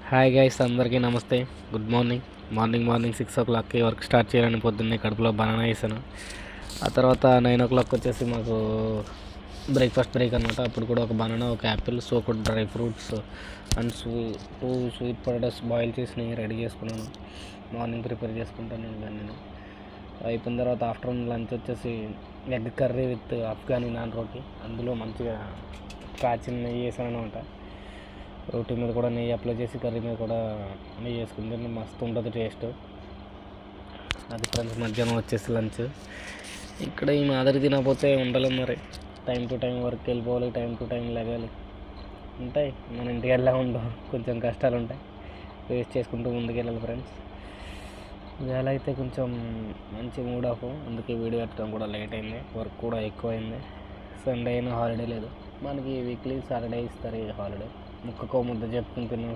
Hi guys, అందరికీ నమస్తే. Good morning. Morning 6 o'clockకి వర్క్ స్టార్ట్ చేయాలని పొద్దున్నే కడుపులో బనానా వేసాను. ఆ తర్వాత 9 o'clock వచ్చేసి మాకు బ్రేక్ఫాస్ట్ బ్రేక్ అనమాట. అప్పుడు కూడా ఒక బనానా, ఒక apple, soaked dry fruits and two sweet potatoes boil చేసి రెడీ చేసుకున్నాను. మార్నింగ్ ప్రిపేర్ చేసుకుంటాను నేను. అయిపోయిన తర్వాత ఆఫ్టర్నూన్ లంచ్ వచ్చేసి egg curry with Afghani naan roti. అందులో మంచిగా కాచిన నెయ్యి వేసాను అనమాట. రోటీ మీద కూడా నెయ్యి అప్లై చేసి కర్రీ మీద కూడా నెయ్యి వేసుకుంటే మస్తు ఉంటుంది టేస్ట్. అది ఫ్రెండ్స్ మధ్యాహ్నం వచ్చేసి లంచ్. ఇక్కడ ఈ మాదిరి తినకపోతే ఉండలేము మరి. టైం టు టైం వర్క్ వెళ్ళిపోవాలి, టైం టు టైం లెగాలి. ఉంటాయి మన ఇంటికి వెళ్ళా ఉండవు, కొంచెం కష్టాలు ఉంటాయి. ఫేస్ చేసుకుంటూ ముందుకు వెళ్ళాలి ఫ్రెండ్స్. ఇవాళ అయితే కొంచెం మంచి మూడ్ ఆఫ్, అందుకే వీడియో పెట్టడం కూడా లేట్ అయింది. వర్క్ కూడా ఎక్కువైంది. సండే అయినా హాలిడే లేదు మనకి. వీక్లీ సాటర్డే ఇస్తారు ఈ హాలిడే. ముక్కకో ముద్ద చెప్పుకుని తిన్నాం.